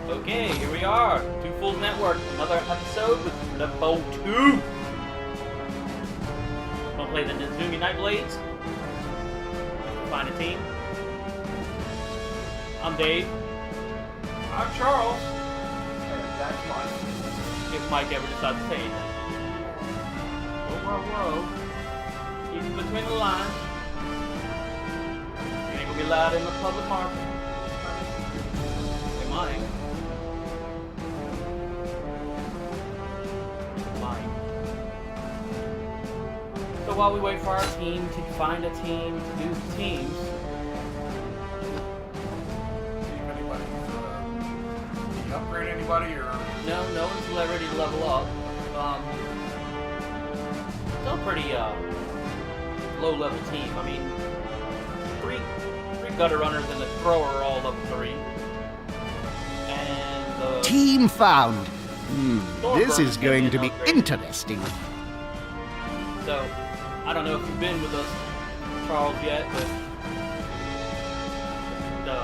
Okay, here we are. Two Fools Network, another episode with Level 2. Gonna play the Nezumi Nightblades. Find a team. I'm Dave. I'm Charles. And that's Mike. If Mike ever decides to say anything. Whoa. Keep it between the lines. You ain't gonna be loud in the public market. Hey, Mike. So while we wait for our team to find a team to do the teams, See if anybody's, can you upgrade anybody or? no one's ready to level up. Still pretty low level team. I mean, three gutter runners and the thrower are all level 3. And the Team found. This is Stormburner's going to getting be upgraded. interesting. So, I don't know if you've been with us, Charles, yet, but the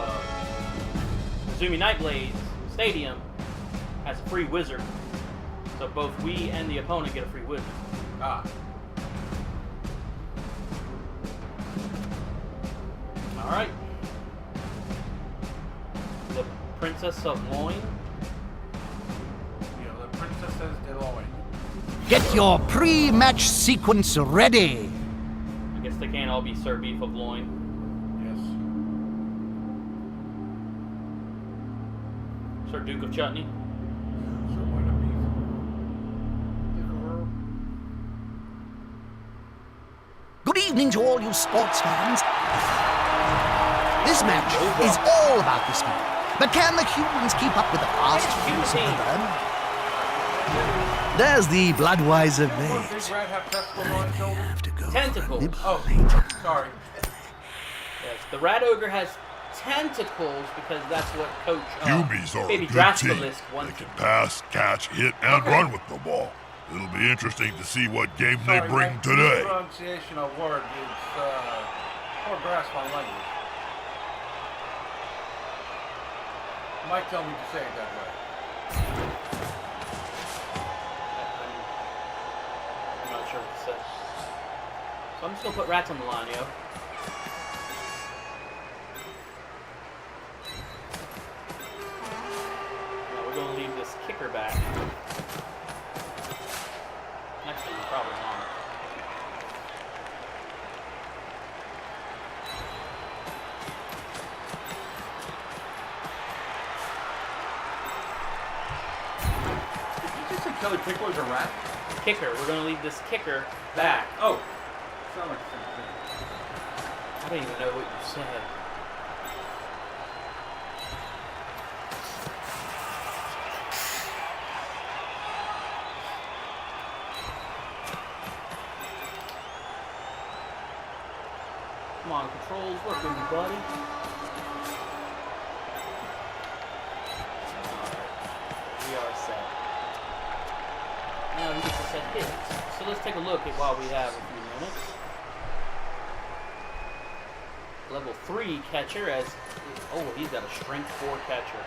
Nezumi Nightblades Stadium has a free wizard. So both we and the opponent get a free wizard. Ah. Alright. The Princess of Loin. You know, the princesses did all. Get your pre-match sequence ready. I guess they can't all be Sir Beef of Loin. Yes. Sir Duke of Chutney. So why not beef? Good evening to all you sports fans. This match is all about the speed. But can the humans keep up with the fast pace of the run? There's the Bloodweiser Does mate. Big Red have testicles on his shoulders? Have to go Tentacles. Oh, sorry. Yes, the Rat Ogre has tentacles because that's what Coach Humies are Baby a good team. Drasculist They wants. can pass, catch, hit, and run with the ball. It'll be interesting to see what game they Sorry, bring my today. pronunciation of word is, poor grasp on language. Mike told me to say it that way. I'm not sure what to say. So I'm just gonna put rats on the line, yo. Now we're gonna leave this kicker back. Actually, we're probably not. Did you just say Kelly Pickler's a rat? Kicker. We're gonna leave this kicker back. Oh. Sound like the same thing. I don't even know what you said. Come on, controls, work with me, buddy. Alright, we are set. Now he gets to set hits. So let's take a look at while we have a few minutes. Level 3 catcher as... Oh, he's got a strength 4 catcher.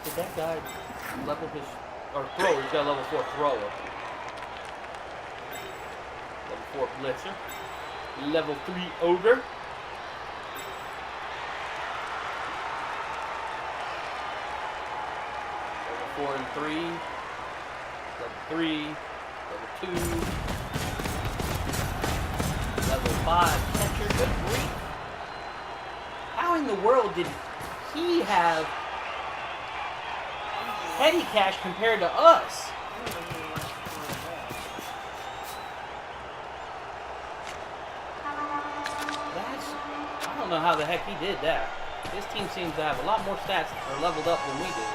Did that guy level his... Or thrower, he's got a level 4 thrower. Level 4 blitzer. Level 3 ogre. Level 4 and 3. Level 3. Level 2. Level 5 catcher. Good grief. How in the world did he have petty cash compared to us? I don't know how the heck he did that. His team seems to have a lot more stats or leveled up than we do.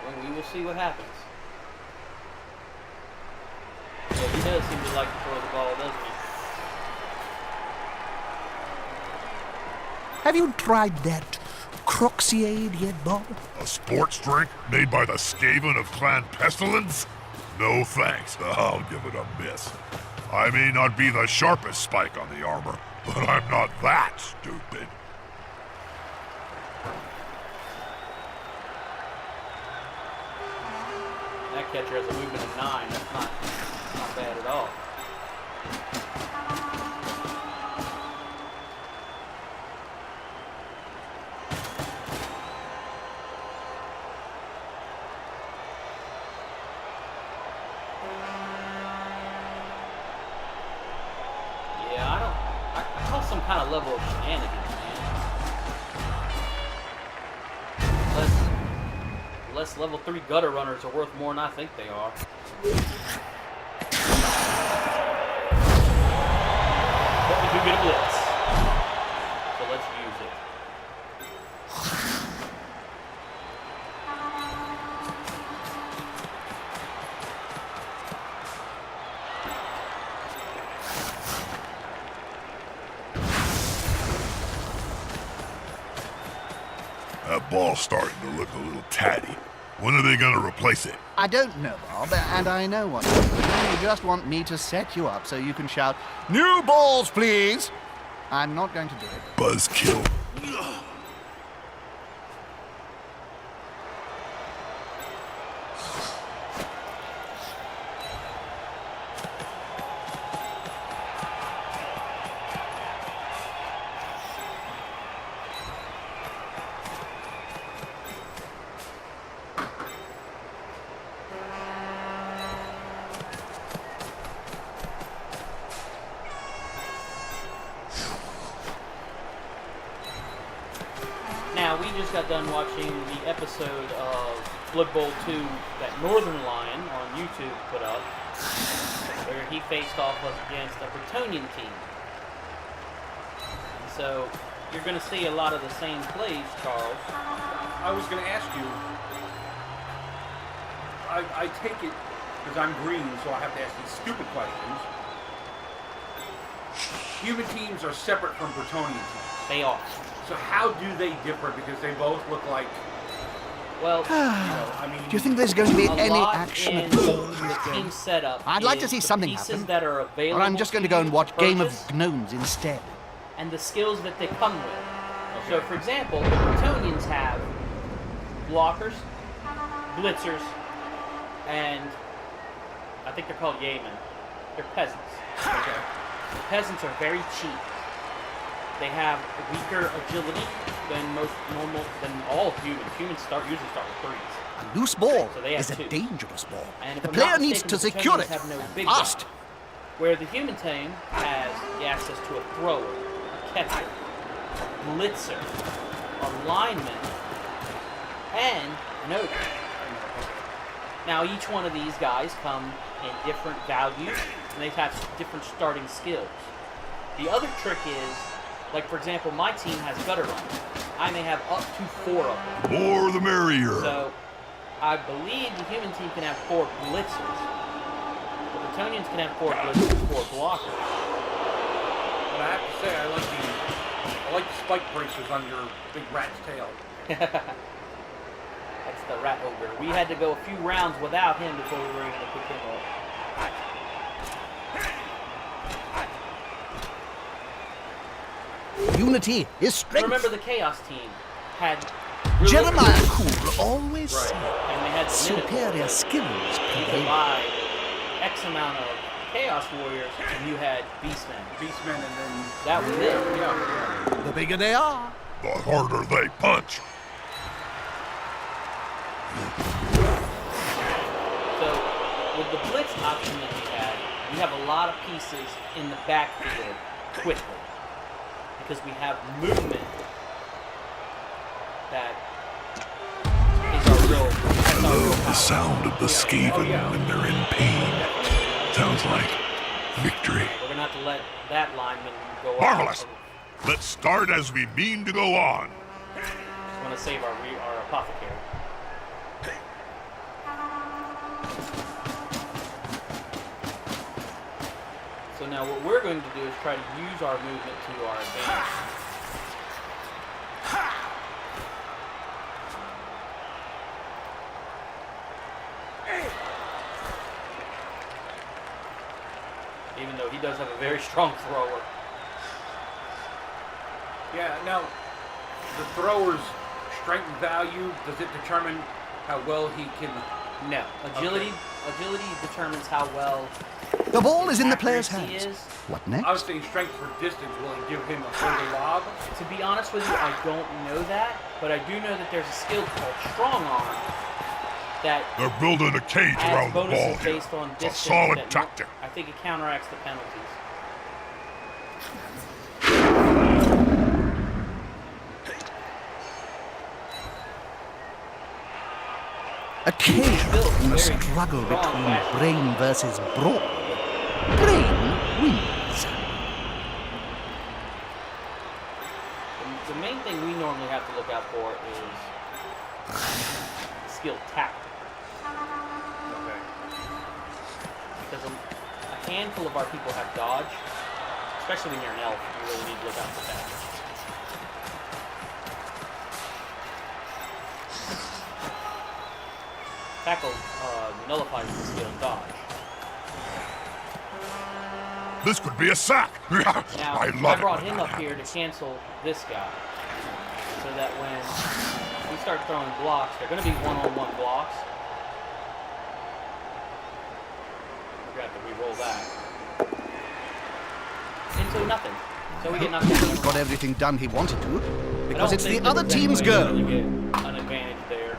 Well, we will see what happens. Yeah, he does seem to like to throw the ball, doesn't he? Have you tried that Croxiade yet, Bob? A sports drink made by the Skaven of Clan Pestilence? No thanks. I'll give it a miss. I may not be the sharpest spike on the armor, but I'm not that stupid. That catcher has a movement of 9. That's not bad at all. Some kind of level of shenanigans, man. Less level 3 gutter runners are worth more than I think they are. But we do get a blitz. So let's use it. That ball's starting to look a little tatty. When are they gonna replace it? I don't know, Bob, and I know what you just want me to set you up so you can shout, "New balls, please!" I'm not going to do it. Buzzkill. Now, we just got done watching the episode of Blood Bowl 2 that Northern Lion on YouTube put up, where he faced off against a Bretonian team. And so, you're going to see a lot of the same plays, Charles. I was going to ask you, I take it, because I'm green, so I have to ask these stupid questions. Human teams are separate from Bretonian teams. They are. So how do they differ? Because they both look like, well, I mean... Do you think there's going to be a any lot action in at all? the team setup? I'd like to is see the something pieces happen. that are available Or I'm just going to go and watch Game of purchase, Gnomes instead. and the skills that they come with. So, for example, the Bretonians have blockers, blitzers, and I think they're called yeomen. They're peasants. Okay. The peasants are very cheap. They have weaker agility than all humans. Humans usually start with 3s. A loose ball So they have is a 2. dangerous ball. And if The I'm player not needs mistaken, to the secure Bretonians it. have no big Fast. guy. Where the human team has the access to a thrower, a catcher, a blitzer, a lineman, and an ogre. Now, each one of these guys come in different values, and they have different starting skills. The other trick is, like, for example, my team has gutter runners. I may have up to 4 of them. More the merrier. So, I believe the human team can have 4 blitzers. The Bretonians can have 4 blitzers, 4 blockers. But I have to say, I like the spike bracers on your big rat's tail. That's the rat ogre. We had to go a few rounds without him before we were able to pick him up. Unity is strength. Remember, the Chaos team had really Jeremiah Cool always Right. said, and they had the superior Minotaur. skills You could prevail. buy X amount of Chaos Warriors, and you had Beastmen. Beastmen and then... That was it. Yeah. The bigger they are. The harder they punch. So, with the Blitz option that we had, we have a lot of pieces in the backfield quickly. Because we have movement that is our real... I love the sound of the Skaven when they're in pain. Sounds like victory. We're going to have to let that lineman go out. Marvelous. Let's start as we mean to go on. Just want to save our apothecary. So now what we're going to do is try to use our movement to our advantage. Even though he does have a very strong thrower. Yeah, now, the thrower's strength value, does it determine how well he can... No. Agility determines how well The ball is in the player's accuracy hands. is. What I was next? saying strength for distance, will it give him a further lob? To be honest with you, I don't know that, but I do know that there's a skill called Strong Arm that They're building a cage adds around the ball bonuses here. based on It's a distance. solid that tactic. I think it counteracts the penalties. Occasionally, a struggle between brain versus brawn. Brain wins. The main thing we normally have to look out for is skill tactic. Okay. Because a handful of our people have dodge, especially when you're an elf, you really need to look out for that. Tackle nullifies the skill dodge. This could be a sack. Now, I I love brought it. him up here to cancel this guy, so that when we start throwing blocks, they're going to be one-on-one blocks. We're going to have to re-roll that. Into nothing. So we get knocked down. Got everything done he wanted to, I because don't it's the think other there's team's any way to go. really get an advantage there.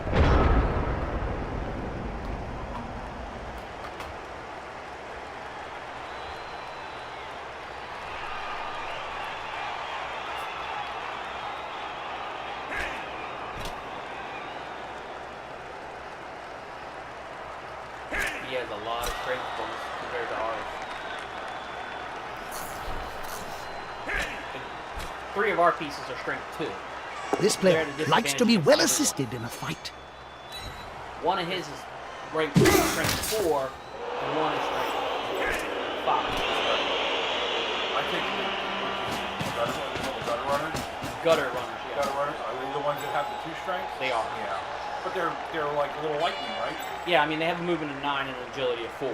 He has a lot of strength bonus compared to ours. Three of our pieces are strength 2. This player likes to be well assisted in a fight. One of his is ranked strength 4, and one is strength 5. I think gutter runners. Gutter runners, yeah. Gutter runners. Are they the ones that have the 2 strengths? They are. Yeah. But they're like a little lightning, right? Yeah, I mean, they have a movement of 9 and an agility of 4.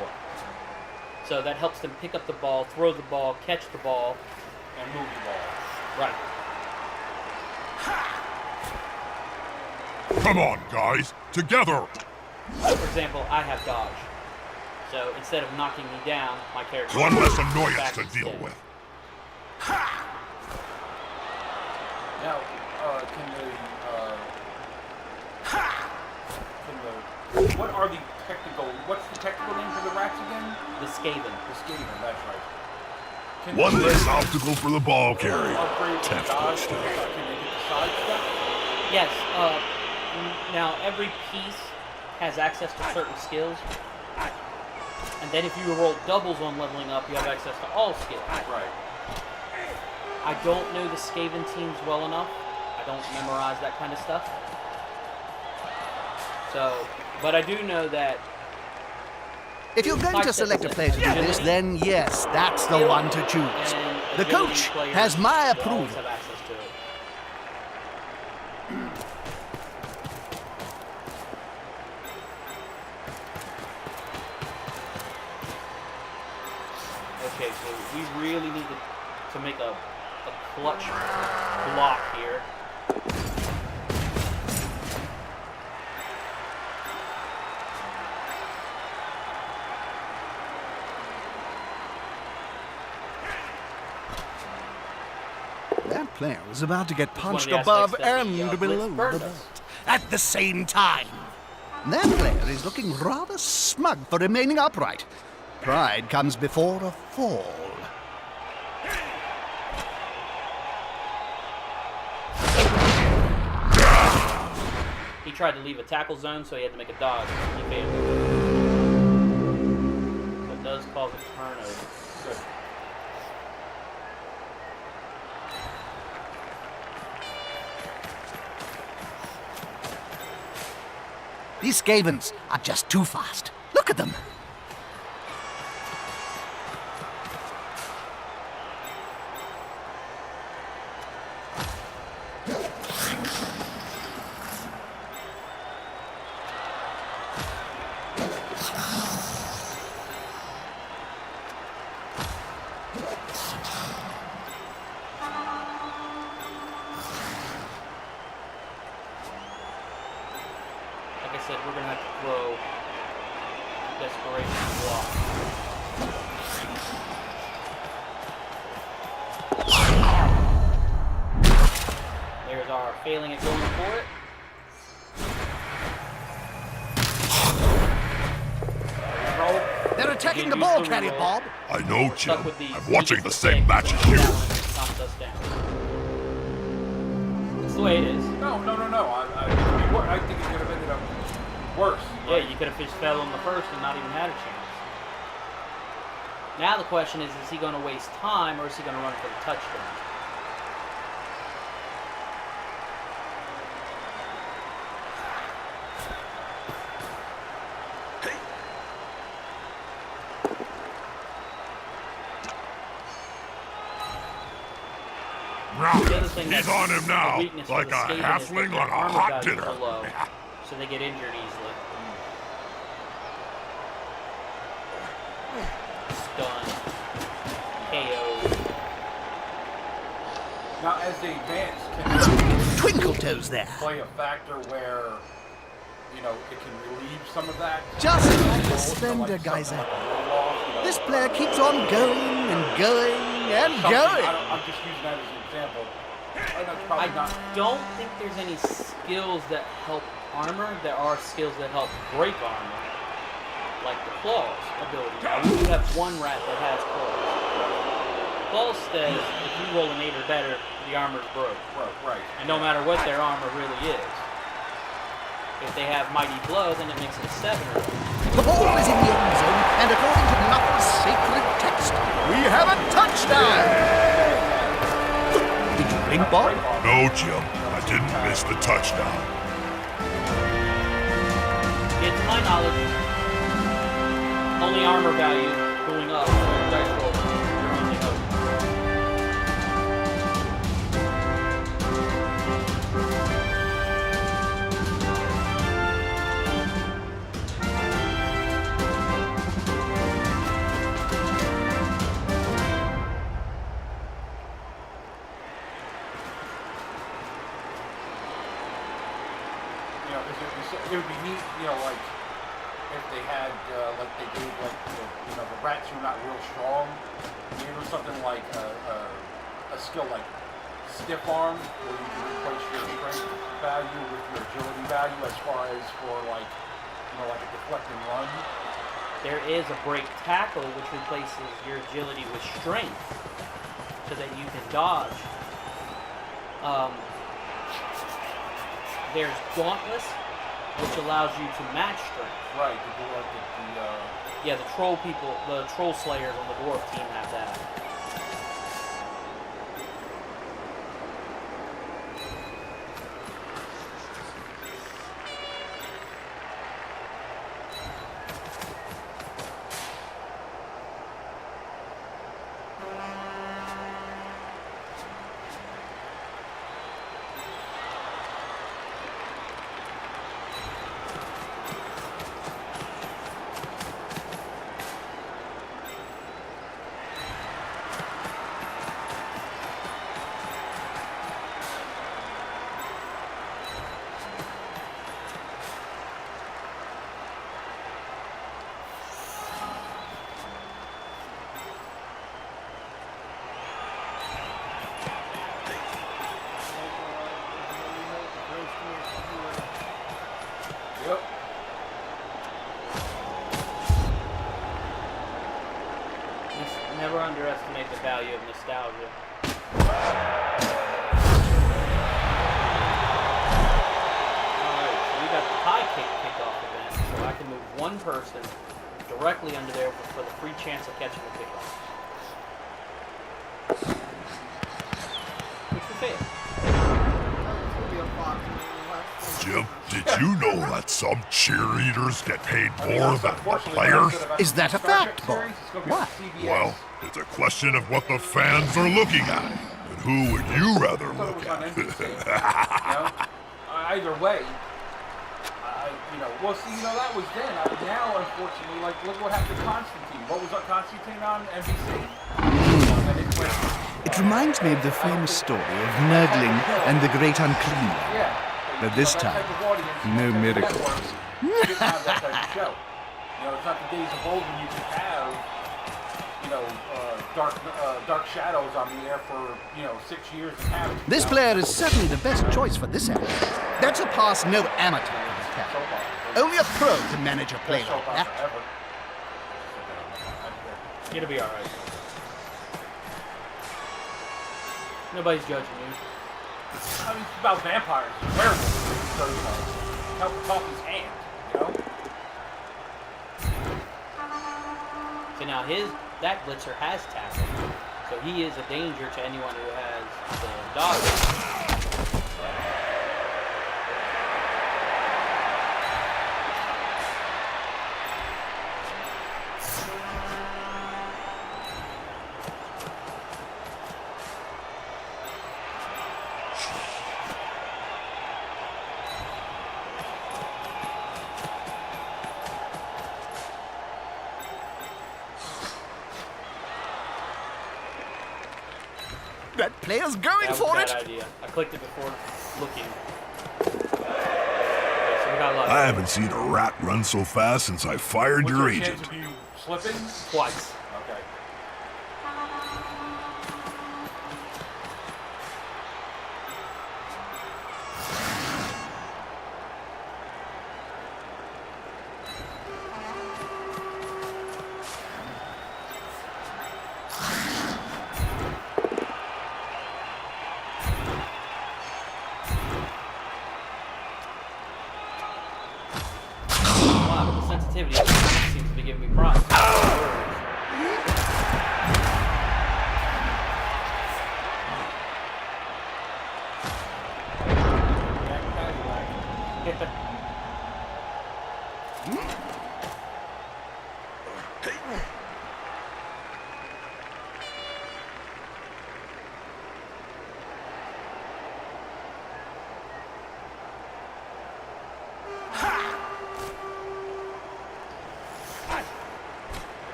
So that helps them pick up the ball, throw the ball, catch the ball. And move the ball. Right. Come on, guys. Together. So, for example, I have dodge. So instead of knocking me down, my character... One less back annoyance to instead. deal with. Now, what's the technical name for the rats again? The Skaven. The Skaven, that's right. Can One they less obstacle for the ball carrier. upgrade the Tough dodge? stuff. Can they get the side stuff? Yes, now every piece has access to certain skills. And then if you roll doubles on leveling up, you have access to all skills. Right. I don't know the Skaven teams well enough. I don't memorize that kind of stuff. So, but I do know that If you're going to select a player to do this, then yes, that's the one to choose. and The agility coach players has my will always approval. have access to it. Okay, so we really need to make a clutch block here. That player is about to get punched the above aspects that and the, below blitz the burned belt us. at the same time. That player is looking rather smug for remaining upright. Pride comes before a fall. He tried to leave a tackle zone, so he had to make a dodge. He failed. That does cause a turnover. Good. These Skavens are just too fast. Look at them. it, we're gonna have to throw desperation block. There's our failing at going for it. They're attacking the ball carrier, Bob. I know, Jim. Stuck with the I'm watching the stick same match as you. Knocked us down. That's the way it is. No. I think it could have ended up worse. Yeah, you could have just fell on the first and not even had a chance. Now the question is he going to waste time or is he going to run for the touchdown? The other thing He's that's on him a now, weakness for like the a Skaven is halfling, that like their a armor hot values dinner. are low, so they get injured easily. Stunned. KO. Now, as they advance, can Twinkle toes there. play a factor where, it can relieve some of that? Just like the Also, Slender something Geyser. like a roll-off, This player keeps on going and going and something- going. I'm just using that as an example. I know it's I probably not. don't think there's any skills that help armor. There are skills that help break armor, like the claws ability. Now, we do have one rat that has claws. Claws says if you roll an 8 or better, the armor's broke. Right. And no matter what their armor really is. If they have Mighty Blow, then it makes it a 7 or The ball is in the end zone, and according to Knuckles' sacred text, we have a touchdown! Did you blink, Bob? No, Jim. I didn't miss the touchdown. to my knowledge, only armor value going up on dice roll. You're using over. It would be neat, like if they had, like they gave, like the rats who are not real strong, something like a skill like stiff arm, where you can replace your strength value with your agility value, as far as for like a deflect and run. There is a break tackle which replaces your agility with strength, so that you can dodge. There's Dauntless, which allows you to match strength. Right. To do like Yeah, the troll people, the troll slayers on the dwarf team have that. Yep. Never underestimate the value of nostalgia. Alright, so we got the high kick kickoff event, so I can move one person directly under there for the free chance of catching the kickoff. Which we failed. Jim, did you know that some cheerleaders get paid more than the players? Is that a fact, Bob? What? Well, it's a question of what the fans are looking at. And who would you rather look at? Either way, well, see, that was then. Now, unfortunately, look what happened to Constantine. What was Constantine on NBC? It reminds me of the famous story of Nurgling and the Great Unclean One. Yeah. But this time, no miracles. didn't have that type of show. You know, it's not the days of old when you could have, you know, dark shadows on the air for, you know, 6 years and have it. This player is certainly the best choice for this area. That's a pass no amateur can So tell. far. Only a pro can manage a play Best soap like opera that. ever. It'll be alright. Nobody's judging you. I mean, it's about vampires, werewolves, so, you know, help off his hand, you know? So now that blitzer has tackle, so he is a danger to anyone who has the dog. That player's going That was for a it. bad idea. I clicked it before looking. Okay, so we got luck. I haven't seen a rat run so fast since I fired What's your your chance agent. of you slipping? Twice. Okay. Wow, the sensitivity seems to be giving me problems.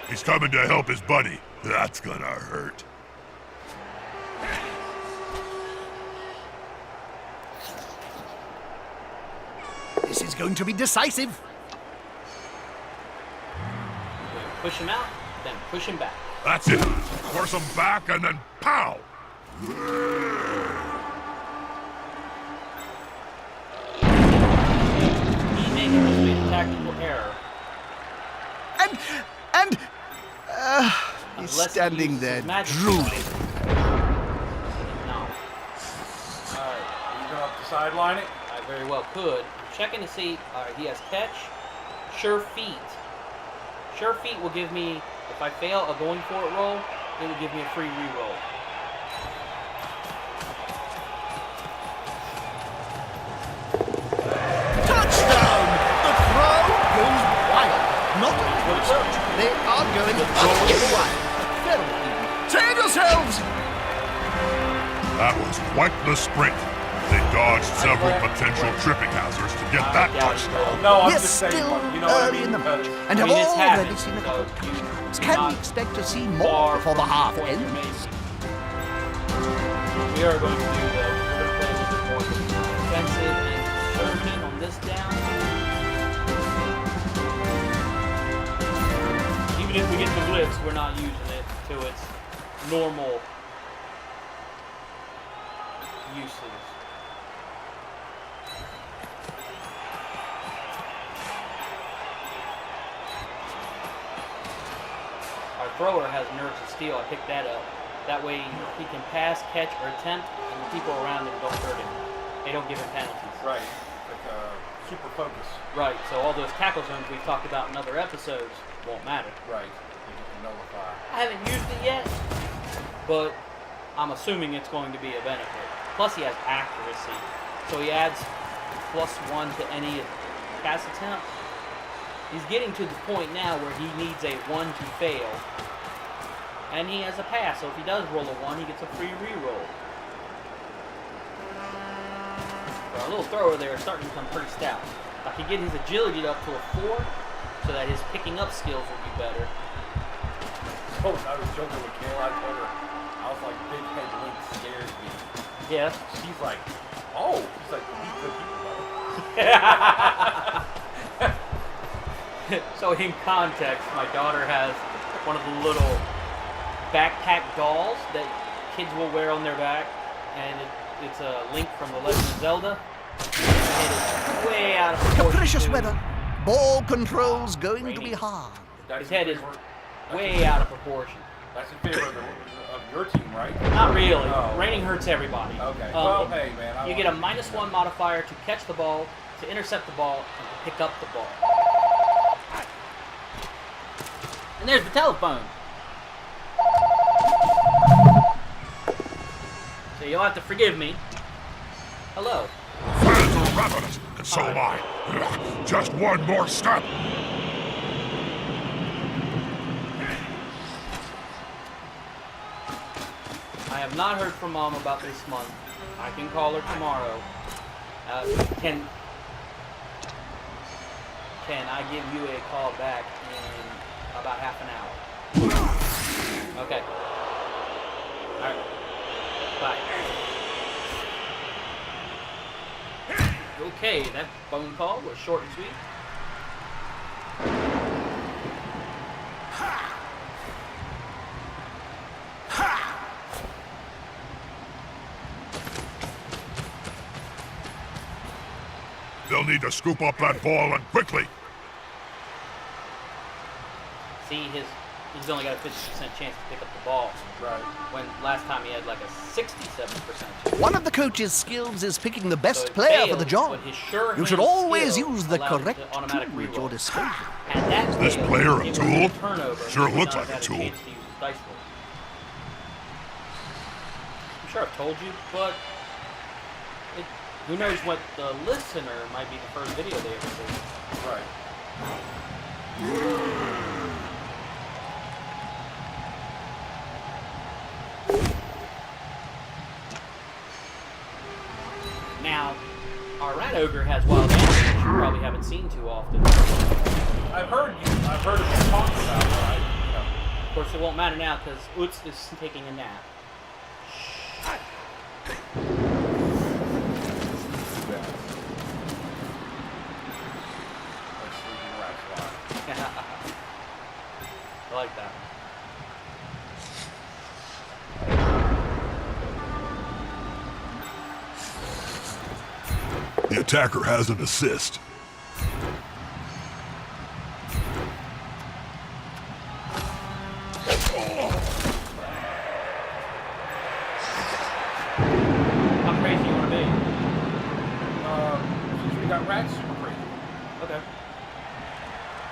He's coming to help his buddy. That's gonna hurt. This is going to be decisive. Push him out, then push him back. That's it. Force him back and then pow! He may have made a tactical error. And he's Unless he standing uses there his magic drooling. No, Alright, are you going to sideline it? I very well could. I'm checking to see. Alright, he has catch. Sure feet. Sure feet will give me, if I fail a going for it roll, it will give me a free re-roll. Touchdown! The throw goes wild. Not only search, they are going utterly wild. Very even. Save yourselves! That was quite the sprint. They dodged several potential tripping hazards to get that touchdown. No, I'm We're just saying, still like, you know what I early mean? in the Because match and I have mean, it's already happened, seen a so couple of you- touchdowns. you're Can not we expect to see far more before the from half point you're ends? making. We are going to do though. We're going to play a little bit more defensive and conservative on this down. Even if we get the blitz, we're not using it to its normal uses. Our thrower has nerves of steel. I picked that up. That way he can pass, catch, or attempt, and the people around him don't hurt him. They don't give him penalties. Right. Like, super focus. Right, so all those tackle zones we've talked about in other episodes won't matter. Right. You can nullify. I haven't used it yet, but I'm assuming it's going to be a benefit. Plus he has accuracy, so he adds +1 to any cast attempt. He's getting to the point now where he needs a 1 to fail. And he has a pass, so if he does roll a 1, he gets a free reroll. So our little thrower there is starting to become pretty stout. If I could get his agility up to a 4, so that his picking up skills will be better. Oh, I was joking with Kayla. I told her, I was like, Big Head Link scares me. Yeah. She's like, oh. She's like, he's good people, though. So in context, my daughter has one of the little backpack dolls that kids will wear on their back, and it's a Link from The Legend of Zelda. And it is way out of proportion. Capricious weather. Ball control's going to be hard. His head is way out of proportion. That's in favor of your team, right? Not really. Oh. Raining hurts everybody. Okay. Well, hey, man. You get a -1 modifier to catch the ball, to intercept the ball, and to pick up the ball. And there's the telephone. So you'll have to forgive me. Hello. Fans are ravenous, and so am I. Just one more step. I have not heard from Mom about this month. I can call her tomorrow. Can I give you a call back in about half an hour? Okay. All right. Bye. Okay, that phone call was short and sweet. They'll need to scoop up that ball and quickly. See, he's only got a 50% chance to pick up the ball. Right. When last time he had like a 67%. One of the coach's skills is picking the best So it player for fails, the job. but his sure You should hand always skill use the allows him to correct automatic tool at reroll. your disposal. Had that This failed, player a it tool? was a turnover. Sure He would looks not like a have had tool. chance to use his dice roll. I'm sure I've told you, but who knows what the listener might be the first video they ever see. Right. Now, our rat ogre has wild animals, which you probably haven't seen too often. I've heard it talked about, but I, Of course, it won't matter now because Utz is taking a nap. like sleeping rats lie. I like that. The attacker has an assist. How crazy you want to be? Since we got rats, super crazy. Okay.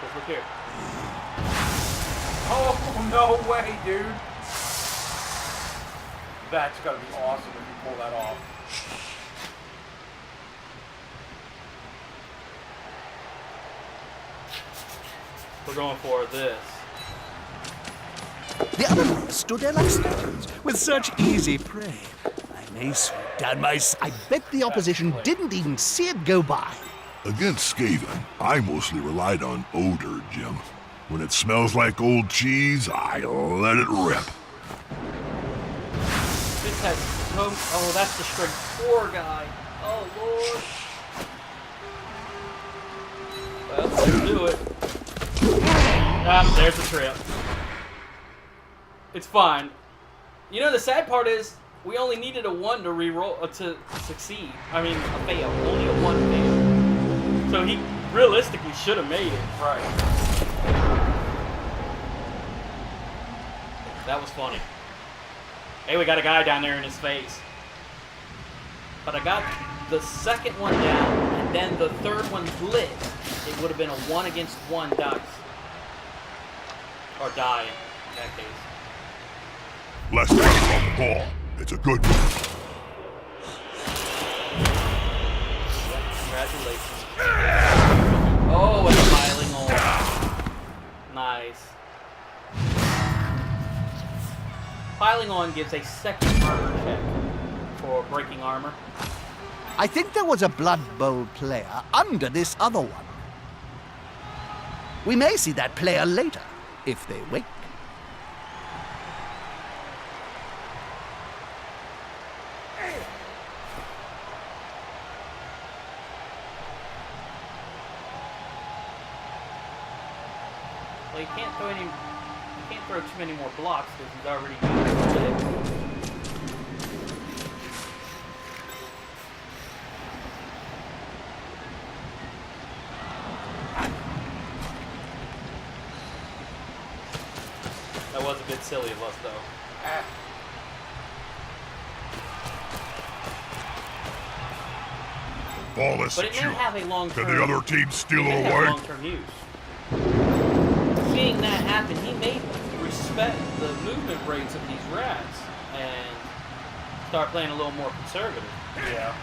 Let's look here. Oh, no way, dude. That's gonna be awesome if you pull that off. We're going for this. The other men stood there like statues, with such easy prey. I may swoop down my... I bet the opposition didn't even see it go by. Against Skaven, I mostly relied on odor, Jim. When it smells like old cheese, I let it rip. This has so... Oh, that's the strength 4 guy. Oh, Lord. Well, let's do it. There's the trip. It's fine. You know, the sad part is, we only needed a 1 to reroll, to succeed. I mean, a fail. Only a 1 fail. So he realistically should have made it. Right. That was funny. Hey, we got a guy down there in his face. But I got the second one down, and then the third one lit, it would have been a 1 against 1 dice. Or die, in that case. Less pressure on the ball. It's a good move. Congratulations. Oh, and piling on. Nice. Piling on gives a second armor check for breaking armor. I think there was a Blood Bowl player under this other one. We may see that player later, if they wake. Well, you can't throw too many more blocks because he's already used 6. That was a bit silly of us, though. Ball is But it may secure. have a long-term. Can the other team steal It may it have away? long-term use. Seeing that happen, he may respect the movement rates of these rats and start playing a little more conservative. Yeah.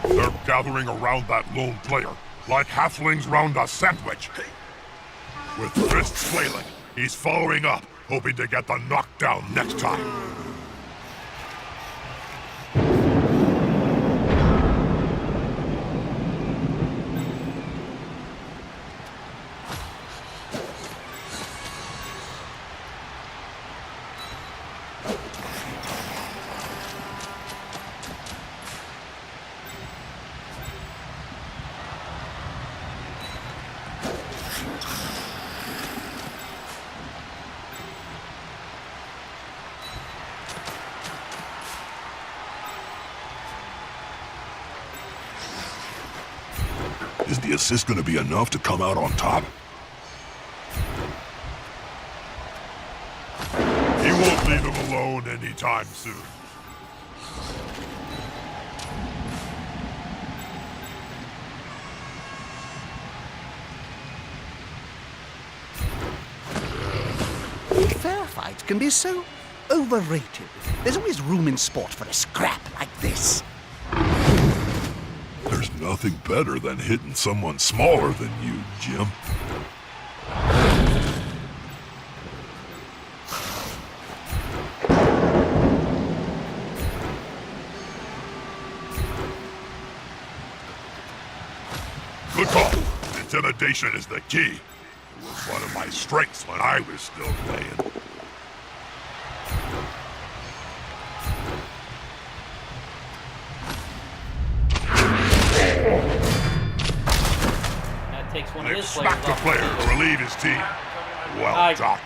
They're gathering around that lone player, like halflings round a sandwich. With fists flailing, he's following up, hoping to get the knockdown next time. Is the assist going to be enough to come out on top? He won't leave him alone anytime soon. Fair fights can be so overrated. There's always room in sport for a scrap like this. There's nothing better than hitting someone smaller than you, Jim. Good call. Intimidation is the key. It was one of my strengths when I was still playing. That takes one of They've his players smacked the off player the to relieve his team. Well I- done.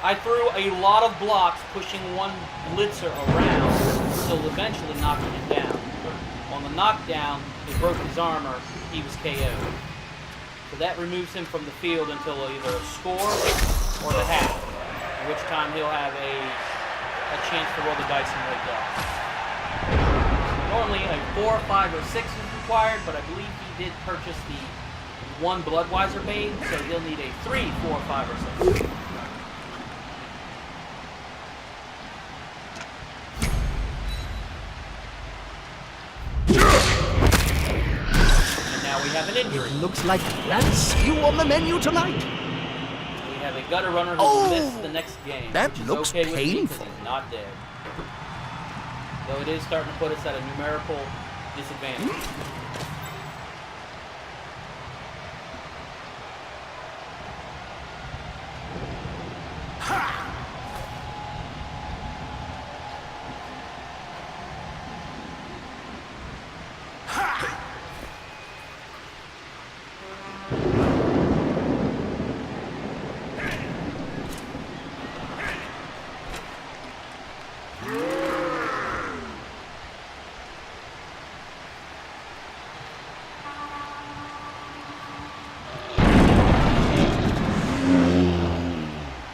I threw a lot of blocks pushing one blitzer around until eventually knocking him down. On the knockdown, it broke his armor, he was KO'd. So that removes him from the field until either a score or the half, at which time he'll have a chance to roll the dice and wake up. Normally a 4, 5, or 6 is required, but I believe he did purchase the 1 Bloodweiser Bane, so he'll need a 3, 4, 5, or 6. Now we have an injury. It looks like that's stew on the menu tonight. We have a gutter runner who will miss the next game. That which is looks okay with me 'cause painful. he's not dead. Though it is starting to put us at a numerical disadvantage.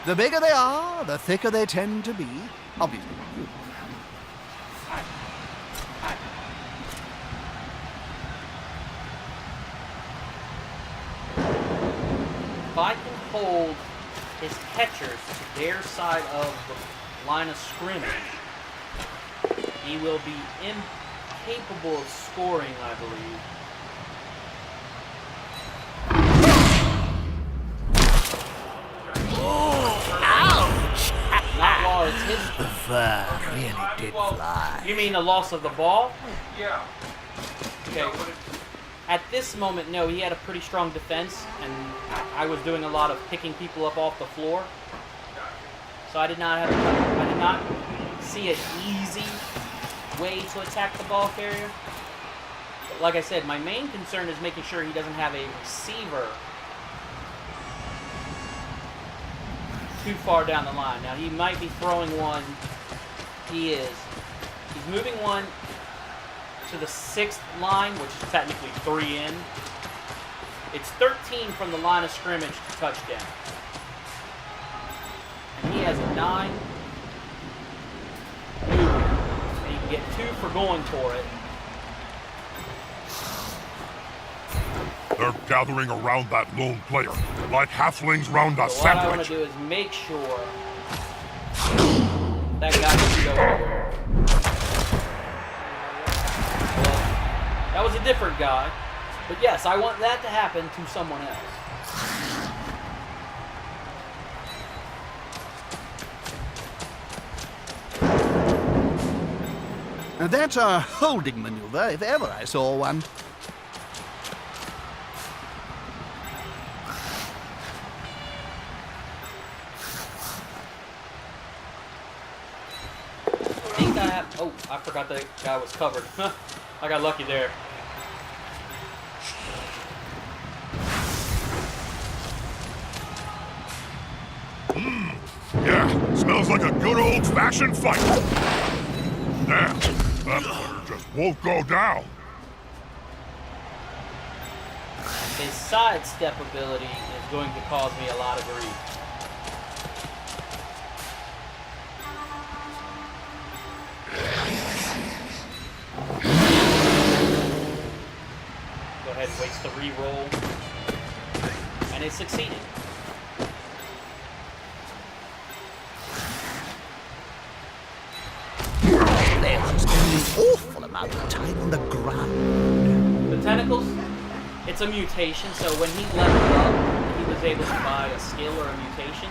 The bigger they are, the thicker they tend to be. Obviously. If I can hold his catchers to their side of the line of scrimmage, he will be incapable of scoring, I believe. Ouch! Not while it's his The fur really did fly. You mean the loss of the ball? Yeah. Okay. At this moment, no, he had a pretty strong defense, and I was doing a lot of picking people up off the floor. So I did not see an easy way to attack the ball carrier. But like I said, my main concern is making sure he doesn't have a receiver too far down the line. Now, he might be throwing one. He is. He's moving one to the 6th line, which is technically 3 in. It's 13 from the line of scrimmage to touchdown. And he has a 9. And he can get 2 for going for it. They're gathering around that lone player, like halflings round a So what I want sandwich. to do is make sure that guy doesn't go anywhere. Well, that was a different guy. But yes, I want that to happen to someone else. Now that's a holding maneuver, if ever I saw one. Oh, I forgot that guy was covered. I got lucky there. Yeah, smells like a good old-fashioned fight. Damn, that player just won't go down. His sidestep ability is going to cause me a lot of grief. Go ahead and waste the re-roll. And it succeeded. They are spending an awful amount of time on the ground. The tentacles, it's a mutation, so when he leveled up, he was able to buy a skill or a mutation,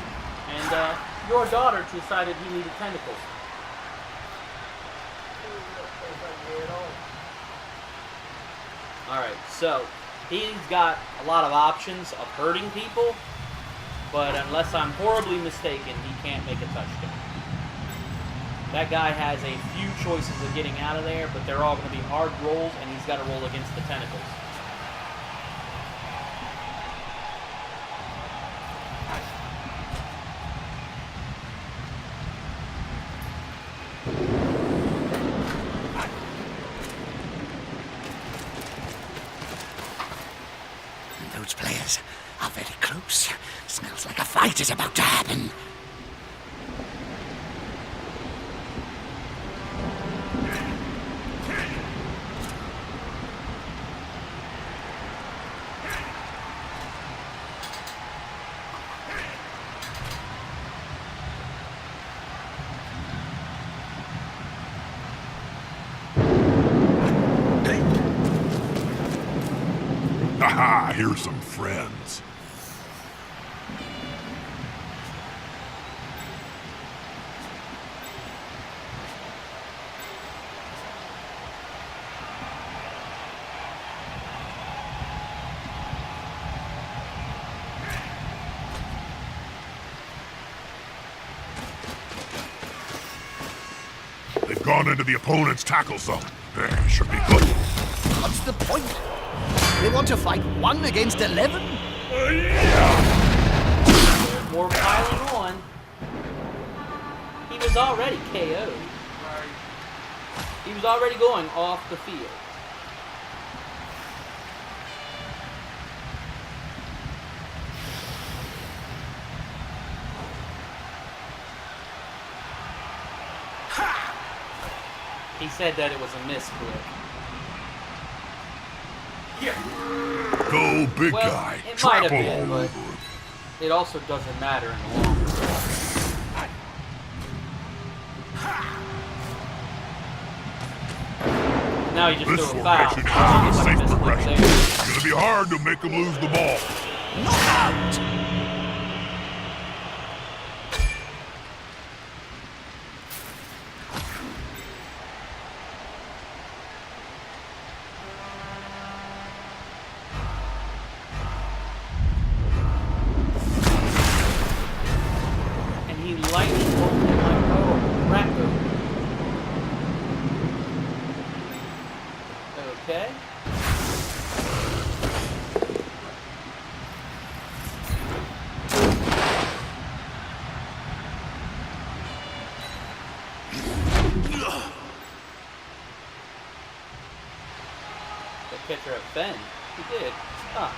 and your daughter decided he needed tentacles. Alright, so he's got a lot of options of hurting people, but unless I'm horribly mistaken, he can't make a touchdown. That guy has a few choices of getting out of there, but they're all going to be hard rolls, and he's got to roll against the tentacles. Those players are very close. Smells like a fight is about to happen. Haha, here's some friends. They've gone into the opponent's tackle zone. Should be good. What's the point? They want to fight 1 against 11? More piling on. He was already KO'd. He was already going off the field. He said that it was a misclick. Here. Go, big Well, guy. it might have Trample been, all but over him. it also doesn't matter in the long run. Now you just This threw a foul. formation It's has like a a safe misclick progression. there. It's gonna be hard to make him lose the ball. Knockout! And he lightning bolted my Racco. Okay. The catcher at Ben. He did. Huh.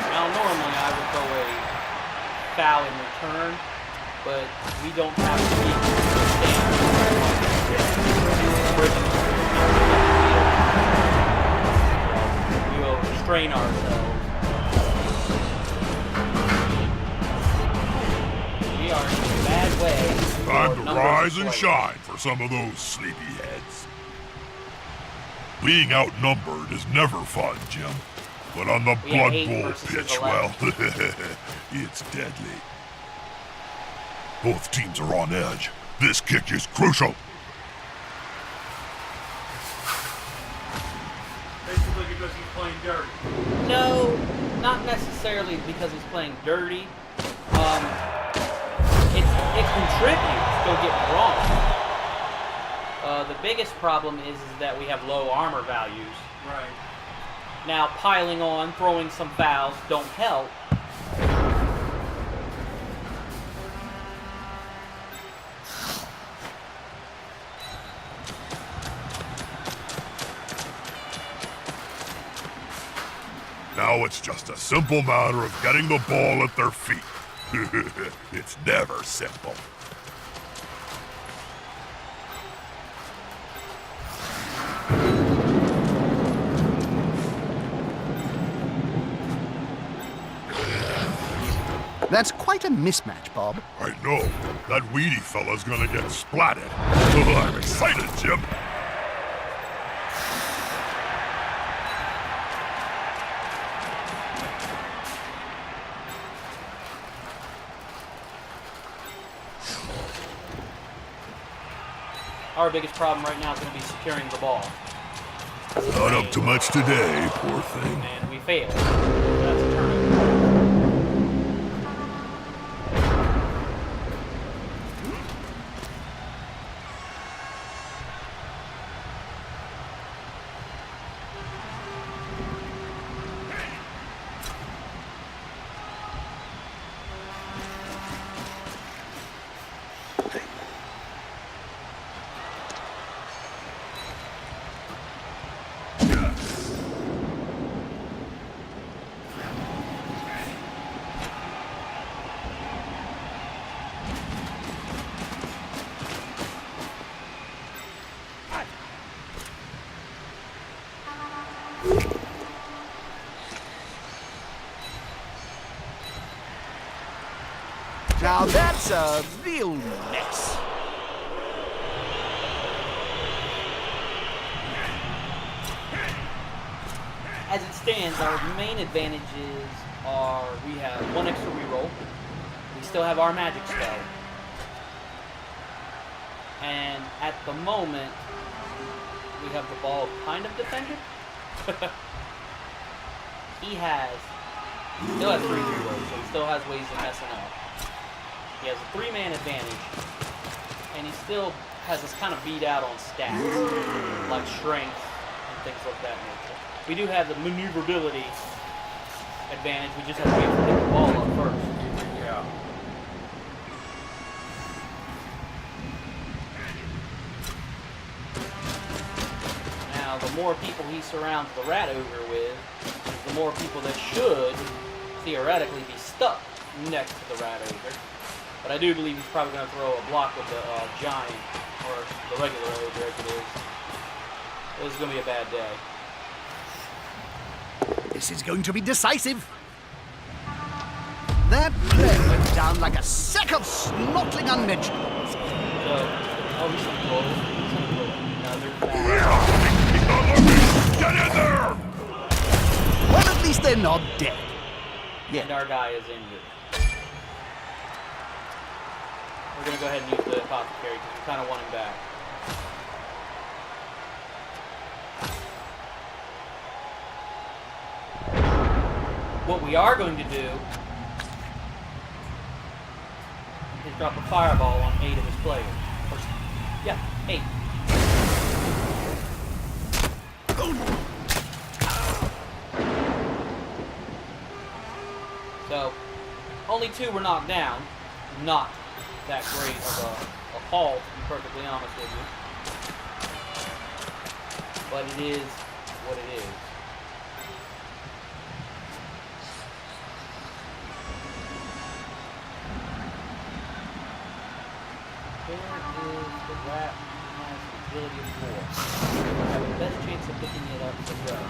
Now, normally I would go a foul in return, but we don't have to be we will restrain ourselves. We are in a bad way. Time for to numbers rise of and players. shine for some of those sleepyheads. Being outnumbered is never fun, Jim. But on the We have Blood 8 Bowl versus pitch, 11. well, it's deadly. Both teams are on edge. This kick is crucial. Basically because he's playing dirty. No, not necessarily because he's playing dirty. It contributes, don't get me wrong. The biggest problem is that we have low armor values. Right. Now, piling on, throwing some fouls don't help. Now it's just a simple matter of getting the ball at their feet. It's never simple. That's quite a mismatch, Bob. I know. That weedy fella's gonna get splatted. I'm excited, Jim. Our biggest problem right now is going to be securing the ball. Not up to much today, poor thing. And we failed. That's a turnover. Now that's a real mess. As it stands, our main advantages are we have one extra reroll. We still have our magic spell. And at the moment, we have the ball kind of defended. He has Still has 3 rerolls, so he still has ways of messing up. He has a 3-man advantage, and he still has us kind of beat out on stats, like strength and things of that nature. We do have the maneuverability advantage, we just have to wait for him to hit the ball up first. Yeah. Now, the more people he surrounds the rat ogre with, the more people that should theoretically be stuck next to the rat ogre. But I do believe he's probably going to throw a block with the giant, or the regular ogre as it is. This is going to be a bad day. This is going to be decisive. That player went down like a sack of snotling unmentionables. So, he's going to roll. He's going to roll another bad. He's not looking! Get in there! Well, at least they're not dead. And our guy is injured. We're going to go ahead and use the apothecary because we kind of want him back. What we are going to do is drop a fireball on 8 of his players. Or, yeah, 8. So, only 2 were knocked down. Not that great of a haul, to be perfectly honest with you. But it is what it is. There is the rat who has an agility of 4. We'll have the best chance of picking it up as well.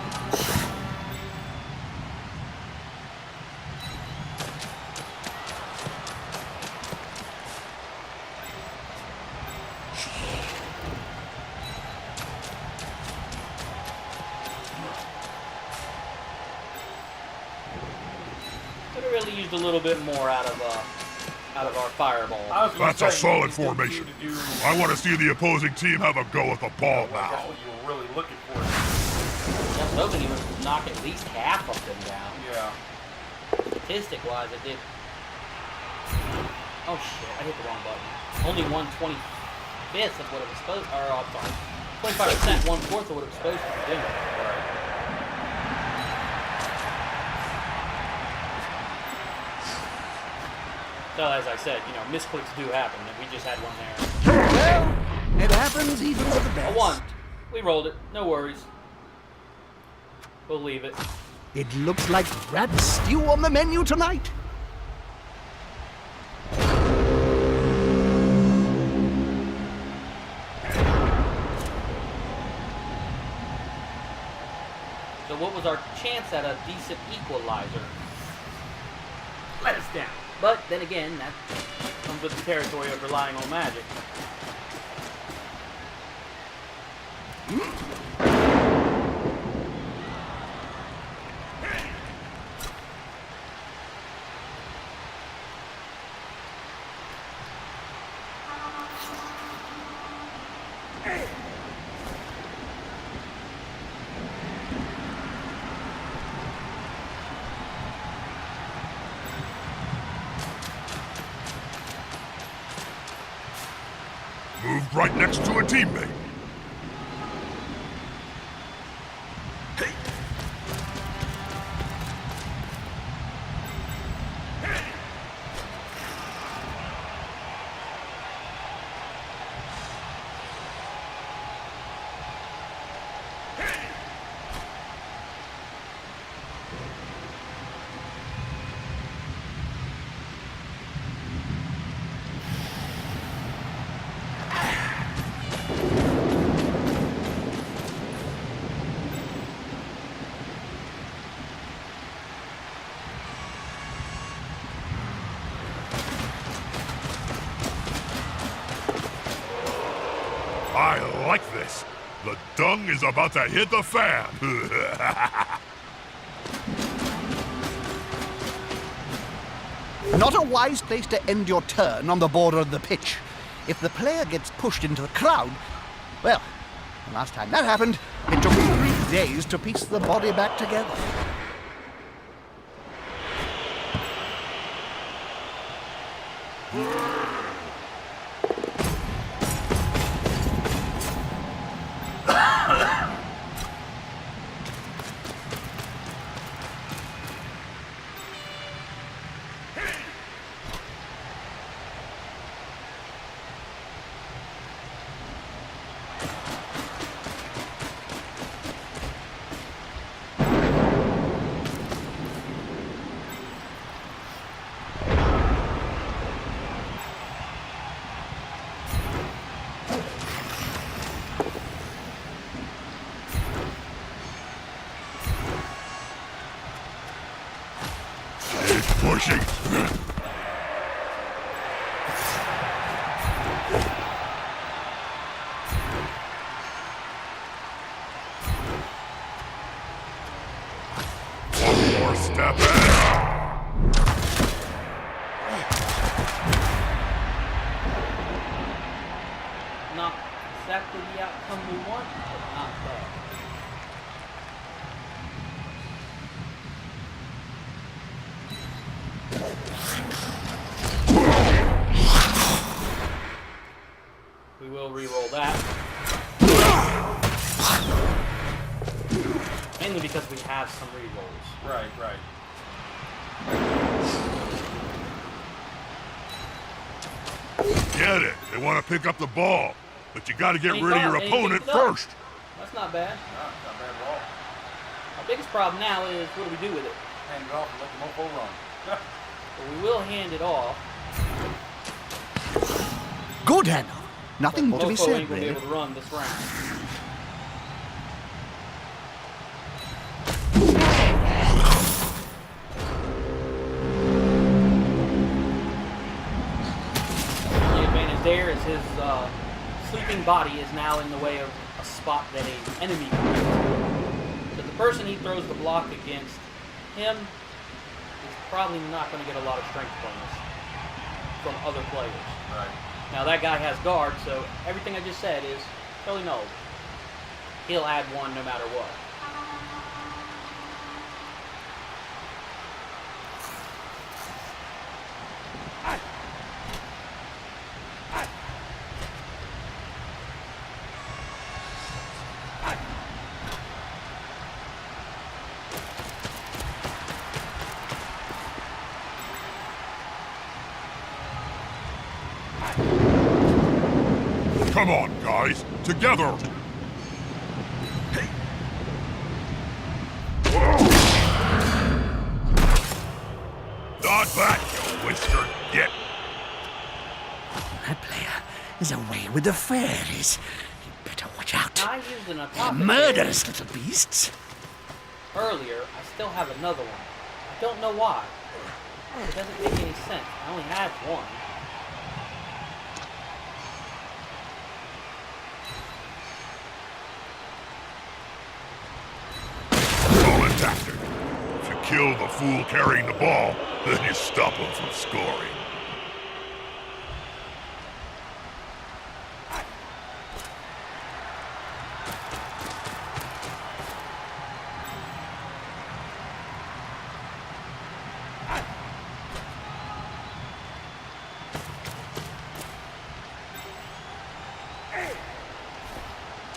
Could have really used a little bit more out of our fireball. That's a solid formation. I want to see the opposing team have a go at the ball That's now. what you were really looking for. I was hoping he would knock at least half of them down. Yeah. Statistic-wise, it did. Oh shit! I hit the wrong button. Only 1/25th of what it was supposed. Or I'm sorry, 25%, 1/4 of what it was supposed to be doing. So as I said, misclicks do happen, and we just had one there. Well, it happens even with the best. A 1. We rolled it. No worries. We'll leave it. It looks like rat stew on the menu tonight. So what was our chance at a decent equalizer? Let us down. But then again, that comes with the territory of relying on magic. Moved right next to a teammate. I like this. The dung is about to hit the fan. Not a wise place to end your turn on the border of the pitch. If the player gets pushed into the crowd, well, the last time that happened, it took 3 days to piece the body back together. Pushing. One more step. Not exactly the outcome we want, but not bad. We will re-roll that. Mainly because we have some re-rolls. Right, right. Get it. They want to pick up the ball, but you got to get Any rid of your thought? Anything opponent to go? first. That's not bad. No, it's not bad at all. Our biggest problem now is what do we do with it? Hand it off and let the mofo run. But we will hand it off. Good, Hannah. Nothing more to be Mofo said, ain't gonna be really. able to run this round. The only advantage there is his sleeping body is now in the way of a spot that an enemy can get. So the person he throws the block against, him is probably not going to get a lot of strength bonus from other players. Right. Now that guy has guard, so everything I just said is totally null. He'll add one no matter what. Come on, guys. Together. Not back, you whiskered git. That player is away with the fairies. You'd better watch out. I used an They're apothecary murderous little beasts. earlier. I still have another one. I don't know why. It doesn't make any sense. I only have one. Solid tactic. If you kill the fool carrying the ball, then you stop him from scoring.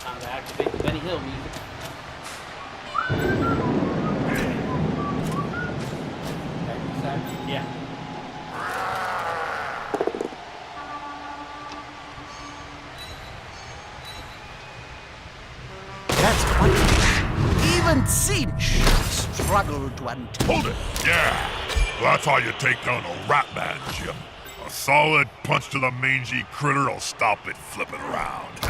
Time to activate the Benny Hill music. Yeah. That's quite even Cinch struggled to untie. Hold it. Yeah. That's how you take down a rat man, Jim. A solid punch to the mangy critter will stop it flipping around.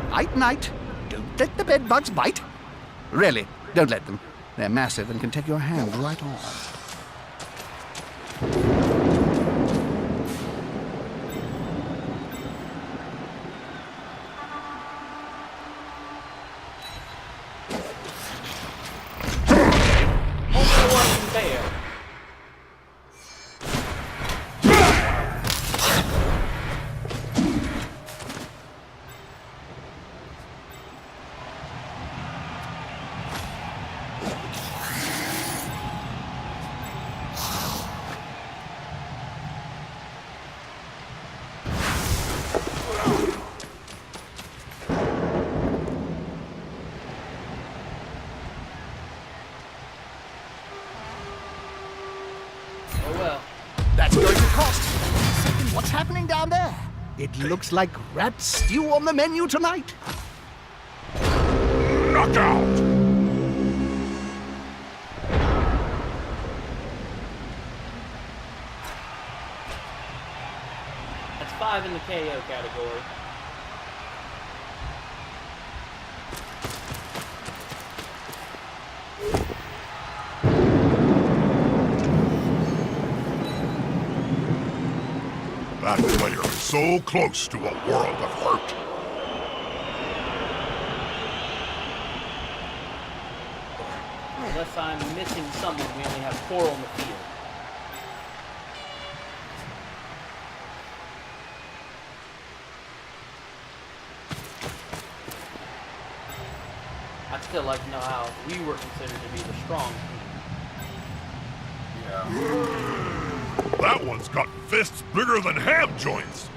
Night, night. Don't let the bed bugs bite. Really, don't let them. They're massive and can take your hand right off. Only the one there. well. That's going to cost. Second, what's happening down there? It looks like rat stew on the menu tonight. Knockout! That's 5 in the KO category. That player is so close to a world of hurt. Unless I'm missing someone, we only have 4 on the field. I'd still like to know how we were considered to be the strong team. Yeah. That one's got fists bigger than ham joints.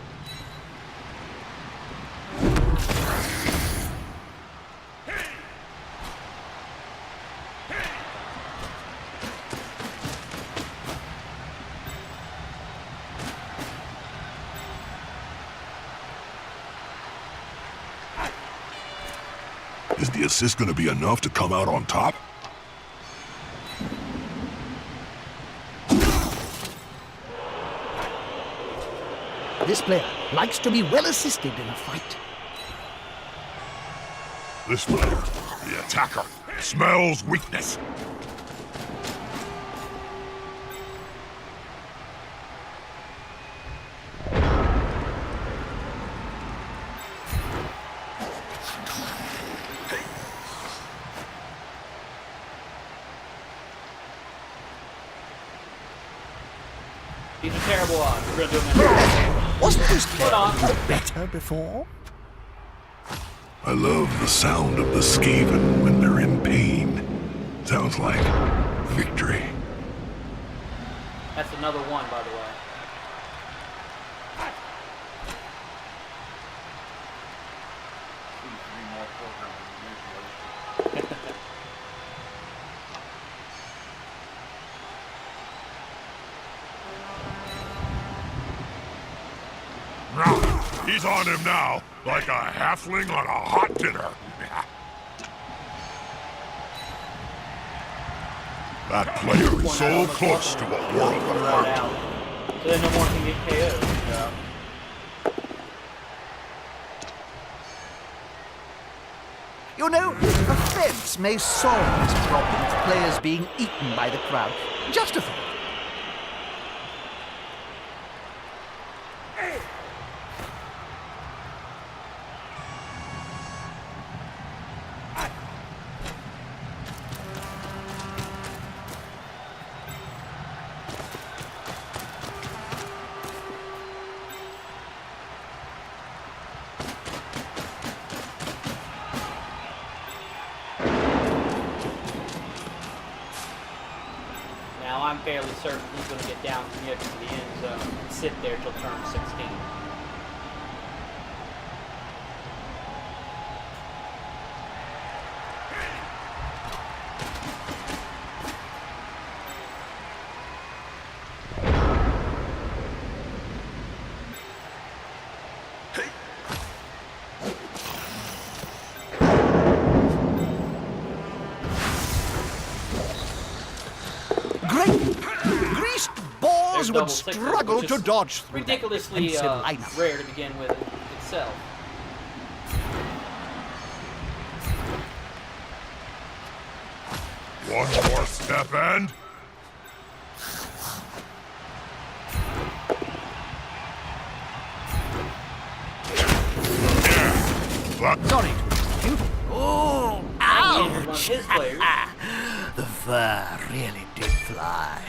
Is the assist going to be enough to come out on top? This player likes to be well assisted in a fight. This player, the attacker, smells weakness. These are terrible odds. We're gonna do them in. Wasn't this Hold on. player better before? I love the sound of the Skaven when they're in pain. Sounds like victory. That's another 1, by the way. Seems to be more programming than usual. He's on him now, like a halfling on a hot dinner. That player is so close to a world of Right hurt. out. So then no more can get KO'd. Yeah. You know, a fence may solve this problem of players being eaten by the crowd. Just a thought. Now I'm fairly certain he's going to get down from here to the end zone and sit there till turn 16. Great! Greased balls would double sixes, struggle which to is dodge through that ridiculously defensive lineup. rare to begin with itself. One more step and... Yeah. Sorry to interrupt you. Oh, He injured one of ouch! his players. The fur really did fly.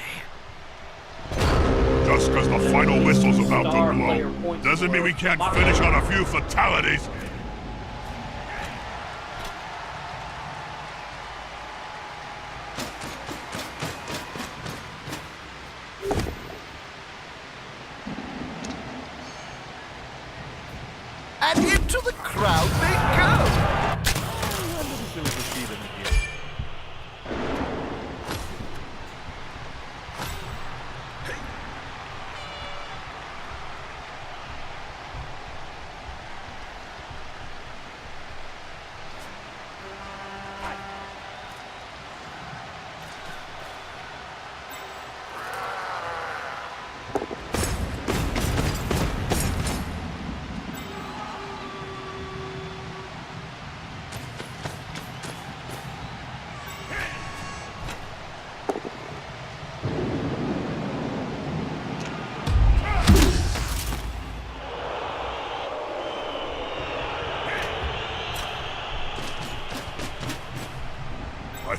Just because the final whistle's about Star to player blow points doesn't mean we for can't Mako. finish on a few fatalities. And into the crowd they go! I wonder if there was a Skaven here.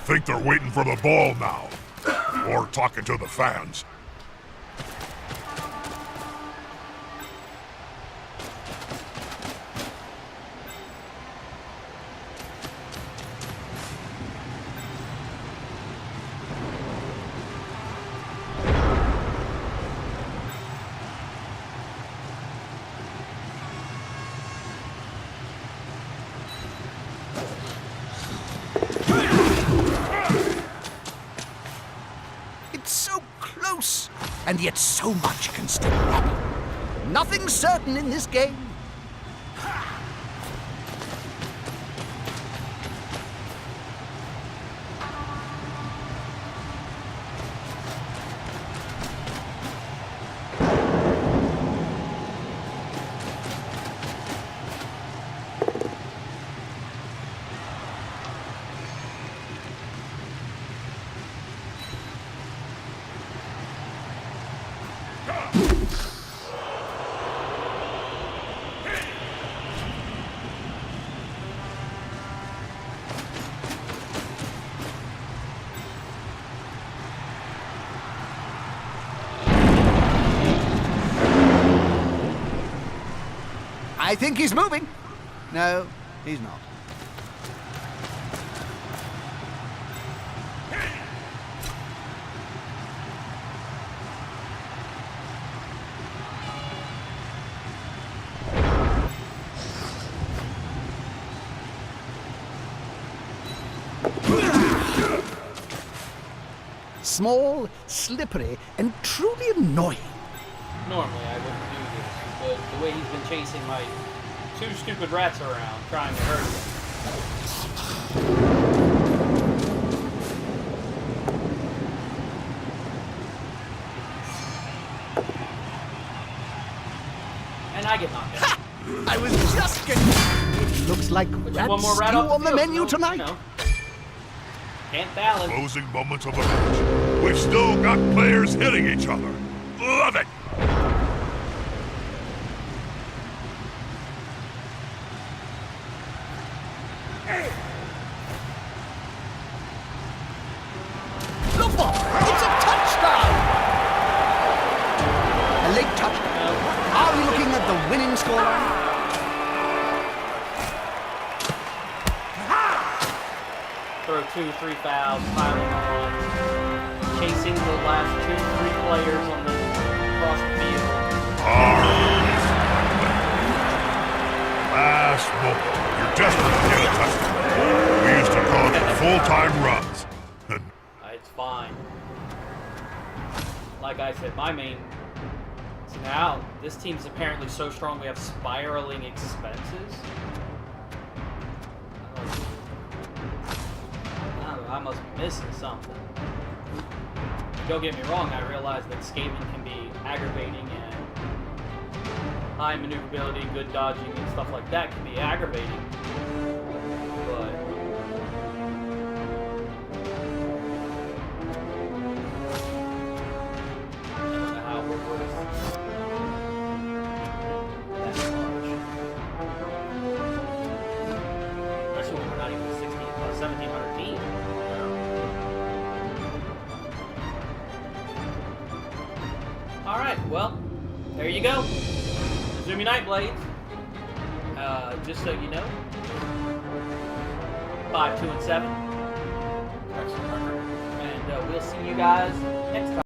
think they're waiting for the ball now. Or talking to the fans. It's so close, and yet so much can still happen. Nothing's certain in this game. I think he's moving. No, he's not. Small, slippery, and truly annoying. Normally I wouldn't do this, but the way he's been chasing my two stupid rats around, trying to hurt them. And I get knocked out. I was just getting... It looks like rats one more rat stew off the on the field, menu so, tonight. You know, can't balance. Closing moments of the match. We've still got players hitting each other. Love it! Look, Bob, it's a touchdown! A late touchdown. Are we looking at the winning scoreline? Throw 2-3 fouls, piling on, chasing the last 2-3 players on the across the field. Last moment. You're desperate to get a touchdown. We used to call it full-time runs. It's fine. Like I said, my main... So now, this team's apparently so strong we have spiraling expenses. I must be missing something. Don't get me wrong, I realize that Skaven can be aggravating and high maneuverability, good dodging, and stuff like that can be aggravating. But I don't know how we're worth that much. Especially when we're not even a 1,700 team. Alright, well, there you go. Nezumi Nightblades. Just so you know, 5-2-7. Excellent record. And we'll see you guys next time.